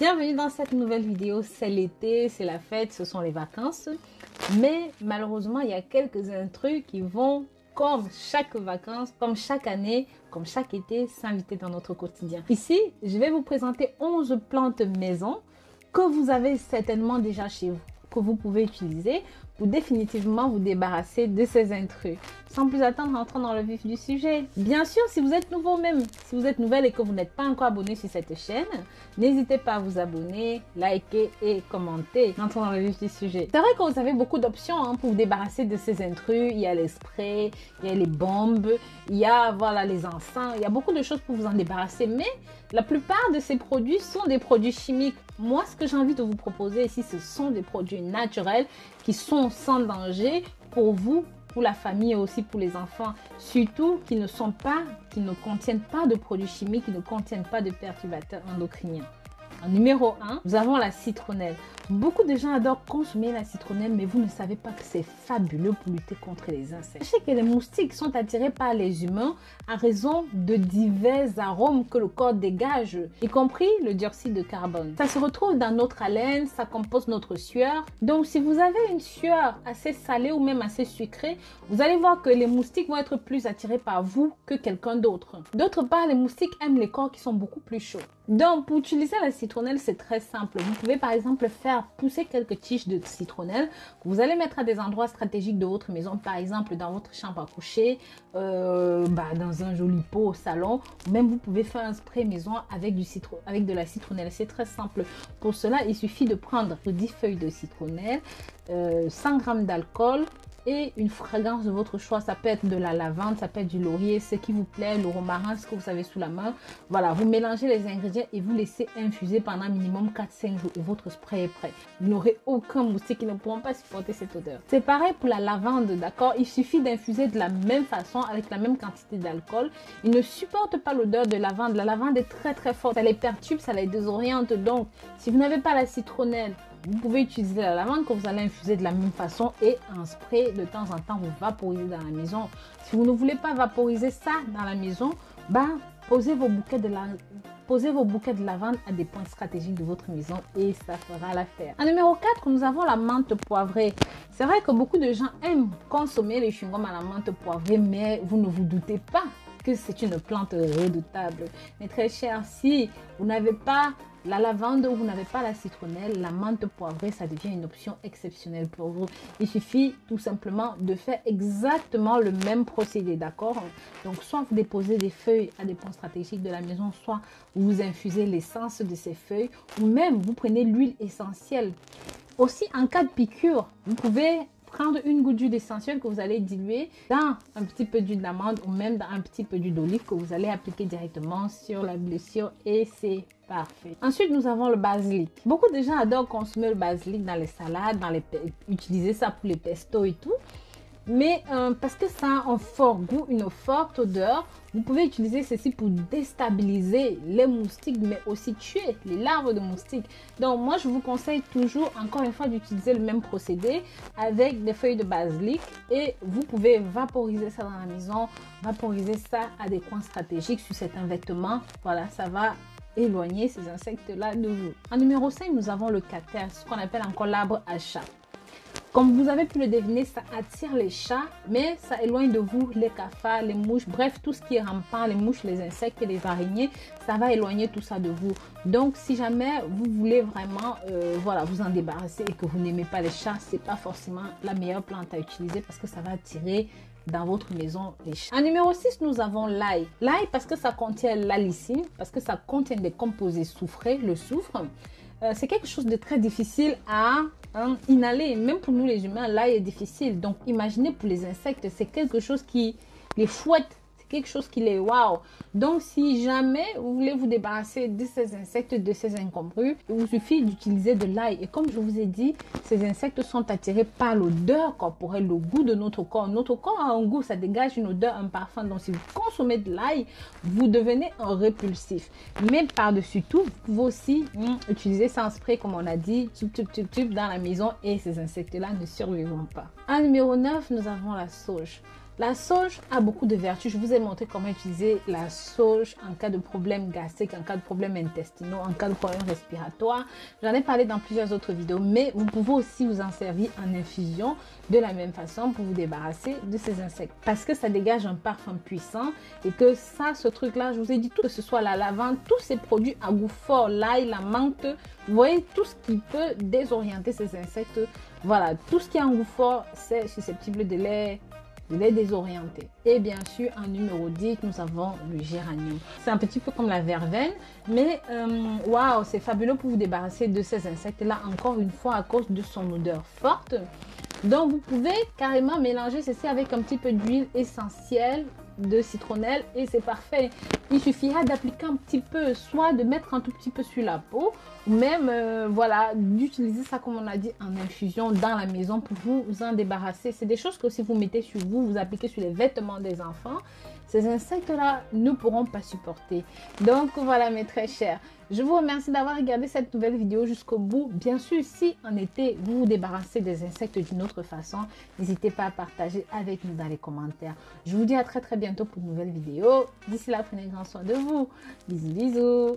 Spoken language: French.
Bienvenue dans cette nouvelle vidéo. C'est l'été, c'est la fête, ce sont les vacances. Mais malheureusement, il y a quelques intrus qui vont, comme chaque vacances, comme chaque année, comme chaque été, s'inviter dans notre quotidien. Ici, je vais vous présenter 11 plantes maison que vous avez certainement déjà chez vous, que vous pouvez utiliser pour définitivement vous débarrasser de ces intrus. Sans plus attendre, entrons dans le vif du sujet. Bien sûr, si vous êtes nouveau même, si vous êtes nouvelle et que vous n'êtes pas encore abonné sur cette chaîne, n'hésitez pas à vous abonner, liker et commenter. Entrons dans le vif du sujet. C'est vrai que vous avez beaucoup d'options pour vous débarrasser de ces intrus. Il y a les sprays, il y a les bombes, il y a voilà, les encens, il y a beaucoup de choses pour vous en débarrasser. Mais la plupart de ces produits sont des produits chimiques. Moi, ce que j'ai envie de vous proposer ici, ce sont des produits naturels qui sont sans danger pour vous, pour la famille et aussi pour les enfants. Surtout qui ne contiennent pas de produits chimiques, qui ne contiennent pas de perturbateurs endocriniens. En numéro 1, nous avons la citronnelle. Beaucoup de gens adorent consommer la citronnelle, mais vous ne savez pas que c'est fabuleux pour lutter contre les insectes. Sachez que les moustiques sont attirés par les humains à raison de divers arômes que le corps dégage, y compris le dioxyde de carbone. Ça se retrouve dans notre haleine, ça compose notre sueur. Donc, si vous avez une sueur assez salée ou même assez sucrée, vous allez voir que les moustiques vont être plus attirés par vous que quelqu'un d'autre. D'autre part, les moustiques aiment les corps qui sont beaucoup plus chauds. Donc, pour utiliser la citronnelle, c'est très simple. Vous pouvez par exemple faire pousser quelques tiges de citronnelle que vous allez mettre à des endroits stratégiques de votre maison, par exemple dans votre chambre à coucher, dans un joli pot au salon. Même vous pouvez faire un spray maison avec de la citronnelle. C'est très simple. Pour cela, il suffit de prendre 10 feuilles de citronnelle, 100 g d'alcool, et une fragrance de votre choix. Ça peut être de la lavande, ça peut être du laurier, ce qui vous plaît, le romarin, ce que vous avez sous la main. Voilà, vous mélangez les ingrédients et vous laissez infuser pendant minimum 4-5 jours et votre spray est prêt. Vous n'aurez aucun moustique qui ne pourront pas supporter cette odeur. C'est pareil pour la lavande, d'accord? Il suffit d'infuser de la même façon avec la même quantité d'alcool. Ils ne supportent pas l'odeur de lavande. La lavande est très très forte, ça les perturbe, ça les désoriente. Donc, si vous n'avez pas la citronnelle, vous pouvez utiliser la lavande que vous allez infuser de la même façon et un spray de temps en temps vous vaporiser dans la maison. Si vous ne voulez pas vaporiser ça dans la maison, posez vos bouquets de lavande à des points stratégiques de votre maison et ça fera l'affaire. En numéro 4, nous avons la menthe poivrée. C'est vrai que beaucoup de gens aiment consommer les chewing-gums à la menthe poivrée, mais vous ne vous doutez pas que c'est une plante redoutable. Mais très cher, si vous n'avez pas la lavande ou vous n'avez pas la citronnelle, la menthe poivrée, ça devient une option exceptionnelle pour vous. Il suffit tout simplement de faire exactement le même procédé, d'accord? Donc, soit vous déposez des feuilles à des points stratégiques de la maison, soit vous infusez l'essence de ces feuilles, ou même vous prenez l'huile essentielle. Aussi, en cas de piqûre, vous pouvez prendre une goutte d'huile essentielle que vous allez diluer dans un petit peu d'huile d'amande ou même dans un petit peu d'huile d'olive que vous allez appliquer directement sur la blessure et c'est parfait. Ensuite, nous avons le basilic. Beaucoup de gens adorent consommer le basilic dans les salades, utiliser ça pour les pestos et tout. Mais parce que ça a un fort goût, une forte odeur, vous pouvez utiliser ceci pour déstabiliser les moustiques, mais aussi tuer les larves de moustiques. Donc moi, je vous conseille toujours, encore une fois, d'utiliser le même procédé avec des feuilles de basilic et vous pouvez vaporiser ça dans la maison, vaporiser ça à des coins stratégiques sur certains vêtements. Voilà, ça va éloigner ces insectes-là de vous. En numéro 5, nous avons le cather, ce qu'on appelle encore l'arbre à chat. Comme vous avez pu le deviner, ça attire les chats, mais ça éloigne de vous les cafards, les mouches, bref, tout ce qui est rampant, les mouches, les insectes et les araignées, ça va éloigner tout ça de vous. Donc, si jamais vous voulez vraiment vous en débarrasser et que vous n'aimez pas les chats, c'est pas forcément la meilleure plante à utiliser parce que ça va attirer dans votre maison les chats. En numéro 6, nous avons l'ail. L'ail parce que ça contient l'allicine, parce que ça contient des composés soufrés, le soufre. C'est quelque chose de très difficile à inhaler. Même pour nous les humains, l'ail est difficile. Donc imaginez pour les insectes, c'est quelque chose qui les fouette. C'est quelque chose qui les waouh. Donc si jamais vous voulez vous débarrasser de ces insectes, de ces incongrus, il vous suffit d'utiliser de l'ail. Et comme je vous ai dit, ces insectes sont attirés par l'odeur corporelle, le goût de notre corps. Notre corps a un goût, ça dégage une odeur, un parfum. Donc si vous consommez de l'ail, vous devenez un répulsif. Mais par-dessus tout, vous pouvez aussi utiliser ça en spray, comme on a dit, dans la maison et ces insectes-là ne survivront pas. En numéro 9, nous avons la sauge. La sauge a beaucoup de vertus. Je vous ai montré comment utiliser la sauge en cas de problème gastrique, en cas de problème intestinaux, en cas de problème respiratoire. J'en ai parlé dans plusieurs autres vidéos, mais vous pouvez aussi vous en servir en infusion de la même façon pour vous débarrasser de ces insectes. Parce que ça dégage un parfum puissant et que ça, ce truc-là, je vous ai dit tout, que ce soit la lavande, tous ces produits à goût fort, l'ail, la menthe, vous voyez tout ce qui peut désorienter ces insectes. Voilà, tout ce qui a un goût fort, c'est susceptible de les désorienter. Et bien sûr, en numéro 10, nous avons le géranium. C'est un petit peu comme la verveine, mais waouh, c'est fabuleux pour vous débarrasser de ces insectes-là, encore une fois, à cause de son odeur forte. Donc, vous pouvez carrément mélanger ceci avec un petit peu d'huile essentielle de citronnelle et c'est parfait. Il suffira d'appliquer un petit peu, soit de mettre un tout petit peu sur la peau, ou même voilà, d'utiliser ça comme on a dit en infusion dans la maison pour vous en débarrasser. C'est des choses que si vous mettez sur vous, vous appliquez sur les vêtements des enfants, ces insectes-là ne pourront pas supporter. Donc voilà mes très chers, je vous remercie d'avoir regardé cette nouvelle vidéo jusqu'au bout. Bien sûr, si en été vous vous débarrassez des insectes d'une autre façon, n'hésitez pas à partager avec nous dans les commentaires. Je vous dis à très bientôt pour une nouvelle vidéo. D'ici là, prenez grand soin de vous. Bisous bisous.